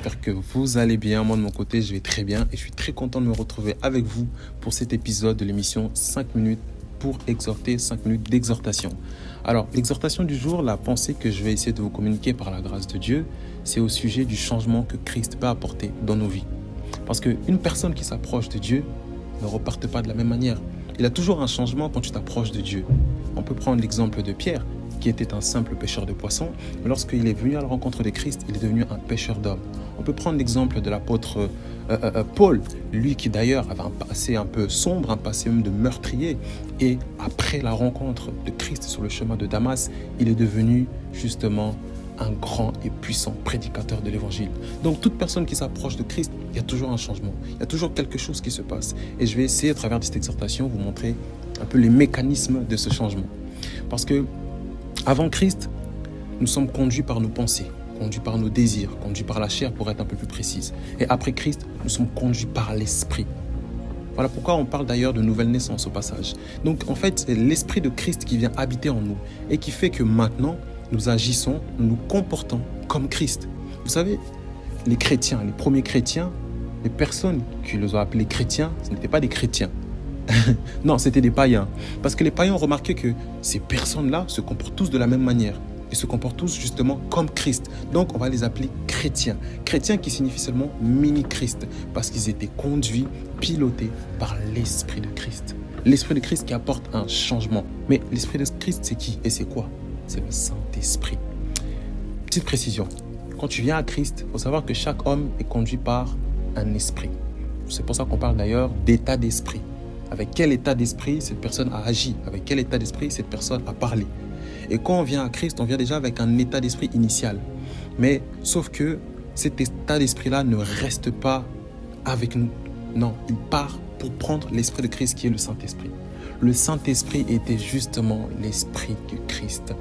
J'espère que vous allez bien. Moi, de mon côté, je vais très bien et je suis très content de me retrouver avec vous pour cet épisode de l'émission 5 minutes pour exhorter, 5 minutes d'exhortation. Alors, l'exhortation du jour, la pensée que je vais essayer de vous communiquer par la grâce de Dieu, c'est au sujet du changement que Christ peut apporter dans nos vies. Parce qu'une personne qui s'approche de Dieu ne reparte pas de la même manière. Il y a toujours un changement quand tu t'approches de Dieu. On peut prendre l'exemple de Pierre, qui était un simple pêcheur de poissons, mais lorsqu'il est venu à la rencontre de Christ, il est devenu un pêcheur d'hommes. On peut prendre l'exemple de l'apôtre Paul, lui qui d'ailleurs avait un passé un peu sombre, un passé même de meurtrier, et après la rencontre de Christ sur le chemin de Damas, il est devenu justement un grand et puissant prédicateur de l'évangile. Donc toute personne qui s'approche de Christ, il y a toujours un changement, il y a toujours quelque chose qui se passe. Et je vais essayer à travers de cette exhortation vous montrer un peu les mécanismes de ce changement. Parce que avant Christ, nous sommes conduits par nos pensées, conduits par nos désirs, conduits par la chair pour être un peu plus précise. Et après Christ, nous sommes conduits par l'esprit. Voilà pourquoi on parle d'ailleurs de nouvelle naissance au passage. Donc en fait, c'est l'esprit de Christ qui vient habiter en nous et qui fait que maintenant, nous agissons, nous nous comportons comme Christ. Vous savez, les chrétiens, les premiers chrétiens, les personnes qui les ont appelés chrétiens, ce n'étaient pas des chrétiens. Non, c'était des païens. Parce que les païens ont remarqué que ces personnes-là se comportent tous de la même manière. Ils se comportent tous justement comme Christ. Donc, on va les appeler chrétiens. Chrétiens qui signifie seulement mini-Christ. Parce qu'ils étaient conduits, pilotés par l'Esprit de Christ. L'Esprit de Christ qui apporte un changement. Mais l'Esprit de Christ, c'est qui et c'est quoi? C'est le Saint-Esprit. Petite précision. Quand tu viens à Christ, il faut savoir que chaque homme est conduit par un esprit. C'est pour ça qu'on parle d'ailleurs d'état d'esprit. Avec quel état d'esprit cette personne a agi, avec quel état d'esprit cette personne a parlé. Et quand on vient à Christ, on vient déjà avec un état d'esprit initial. Mais sauf que cet état d'esprit-là ne reste pas avec nous. Non, il part pour prendre l'esprit de Christ qui est le Saint-Esprit. Le Saint-Esprit était justement l'esprit que Christ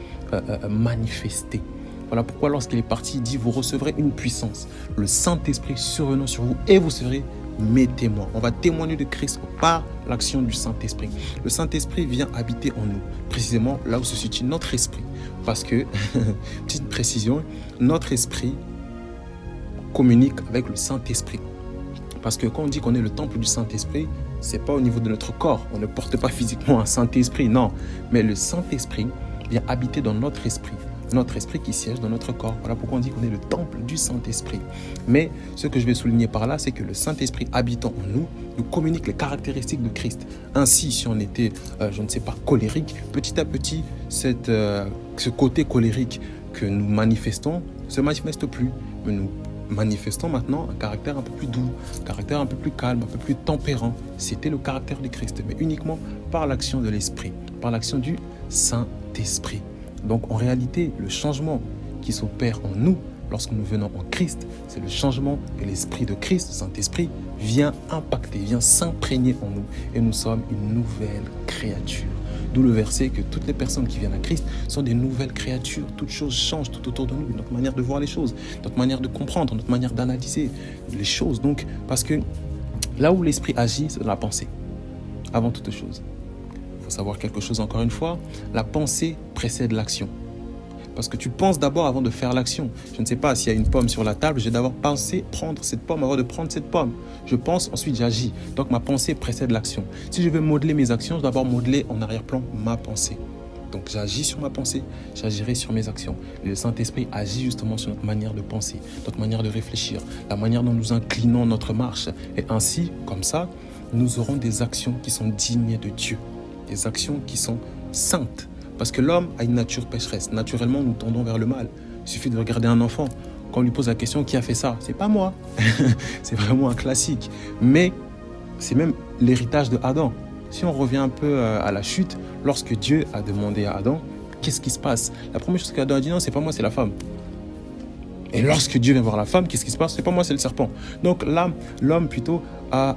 manifestait. Voilà pourquoi lorsqu'il est parti, il dit, vous recevrez une puissance, le Saint-Esprit survenant sur vous et vous serez mes témoins. On va témoigner de Christ par l'action du Saint-Esprit. Le Saint-Esprit vient habiter en nous, précisément là où se situe notre esprit. Parce que, petite précision, notre esprit communique avec le Saint-Esprit. Parce que quand on dit qu'on est le temple du Saint-Esprit, c'est pas au niveau de notre corps. On ne porte pas physiquement un Saint-Esprit, non. Mais le Saint-Esprit vient habiter dans notre esprit. Notre esprit qui siège dans notre corps. Voilà pourquoi on dit qu'on est le temple du Saint-Esprit. Mais ce que je vais souligner par là, c'est que le Saint-Esprit habitant en nous, nous communique les caractéristiques de Christ. Ainsi, si on était, je ne sais pas, colérique, petit à petit, ce côté colérique que nous manifestons ne se manifeste plus. Mais nous manifestons maintenant un caractère un peu plus doux, un caractère un peu plus calme, un peu plus tempérant. C'était le caractère de Christ, mais uniquement par l'action de l'Esprit, par l'action du Saint-Esprit. Donc en réalité, le changement qui s'opère en nous lorsque nous venons en Christ, c'est le changement que l'Esprit de Christ, le Saint-Esprit, vient impacter, vient s'imprégner en nous. Et nous sommes une nouvelle créature. D'où le verset que toutes les personnes qui viennent à Christ sont des nouvelles créatures. Toutes choses changent tout autour de nous. Notre manière de voir les choses, notre manière de comprendre, notre manière d'analyser les choses. Donc, parce que là où l'Esprit agit, c'est dans la pensée, avant toute chose. Il faut savoir quelque chose encore une fois, la pensée précède l'action. Parce que tu penses d'abord avant de faire l'action. Je ne sais pas s'il y a une pomme sur la table, je vais d'abord penser prendre cette pomme avant de prendre cette pomme. Je pense, ensuite j'agis. Donc ma pensée précède l'action. Si je veux modeler mes actions, je dois d'abord modeler en arrière-plan ma pensée. Donc j'agis sur ma pensée, j'agirai sur mes actions. Et le Saint-Esprit agit justement sur notre manière de penser, notre manière de réfléchir, la manière dont nous inclinons notre marche. Et ainsi, comme ça, nous aurons des actions qui sont dignes de Dieu. Des actions qui sont saintes. Parce que l'homme a une nature pécheresse. Naturellement, nous tendons vers le mal. Il suffit de regarder un enfant. Quand on lui pose la question, qui a fait ça? C'est pas moi. C'est vraiment un classique. Mais c'est même l'héritage de Adam. Si on revient un peu à la chute, lorsque Dieu a demandé à Adam, qu'est-ce qui se passe? La première chose qu'Adam a dit, non, c'est pas moi, c'est la femme. Et lorsque Dieu vient voir la femme, qu'est-ce qui se passe? C'est pas moi, c'est le serpent. Donc l'homme plutôt a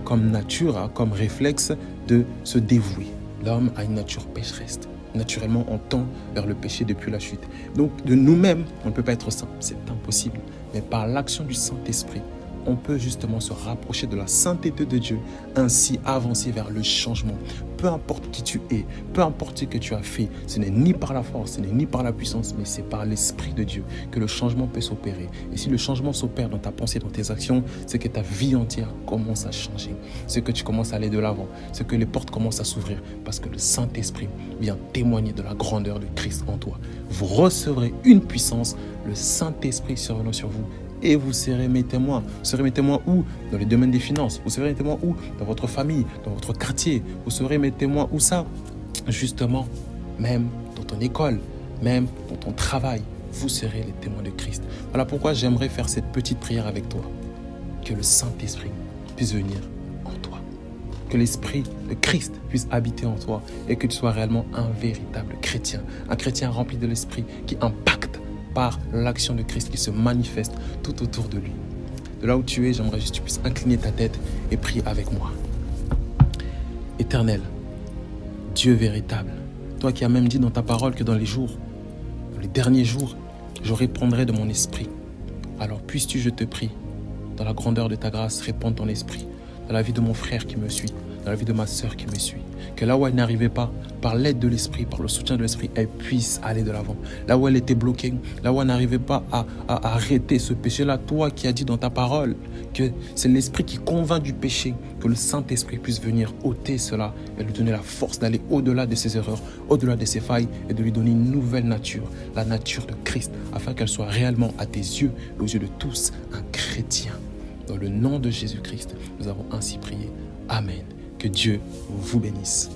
comme nature, comme réflexe de se dévouer. L'homme a une nature pécheresse. Naturellement, on tend vers le péché depuis la chute. Donc, de nous-mêmes, on ne peut pas être saint. C'est impossible. Mais par l'action du Saint-Esprit, on peut justement se rapprocher de la sainteté de Dieu, ainsi avancer vers le changement. Peu importe qui tu es, peu importe ce que tu as fait, ce n'est ni par la force, ce n'est ni par la puissance, mais c'est par l'Esprit de Dieu que le changement peut s'opérer. Et si le changement s'opère dans ta pensée, dans tes actions, c'est que ta vie entière commence à changer. C'est que tu commences à aller de l'avant, c'est que les portes commencent à s'ouvrir parce que le Saint-Esprit vient témoigner de la grandeur de Christ en toi. Vous recevrez une puissance, le Saint-Esprit survenant sur vous, et vous serez mes témoins. Vous serez mes témoins où? Dans les domaines des finances. Vous serez mes témoins où? Dans votre famille, dans votre quartier. Vous serez mes témoins où ça? Justement, même dans ton école, même dans ton travail, vous serez les témoins de Christ. Voilà pourquoi j'aimerais faire cette petite prière avec toi. Que le Saint-Esprit puisse venir en toi. Que l'Esprit de Christ puisse habiter en toi et que tu sois réellement un véritable chrétien. Un chrétien rempli de l'Esprit qui impacte par l'action de Christ qui se manifeste tout autour de lui. De là où tu es, j'aimerais juste que tu puisses incliner ta tête et prier avec moi. Éternel, Dieu véritable, toi qui as même dit dans ta parole que dans les derniers jours, je répondrai de mon esprit. Alors puisses-tu, je te prie, dans la grandeur de ta grâce, répandre ton esprit dans la vie de mon frère qui me suit, dans la vie de ma sœur qui me suit. Que là où elle n'arrivait pas, par l'aide de l'Esprit, par le soutien de l'Esprit, elle puisse aller de l'avant. Là où elle était bloquée, là où elle n'arrivait pas à arrêter ce péché-là, toi qui as dit dans ta parole que c'est l'Esprit qui convainc du péché, que le Saint-Esprit puisse venir ôter cela et lui donner la force d'aller au-delà de ses erreurs, au-delà de ses failles et de lui donner une nouvelle nature, la nature de Christ, afin qu'elle soit réellement à tes yeux et aux yeux de tous un chrétien. Dans le nom de Jésus-Christ, nous avons ainsi prié. Amen. Que Dieu vous bénisse.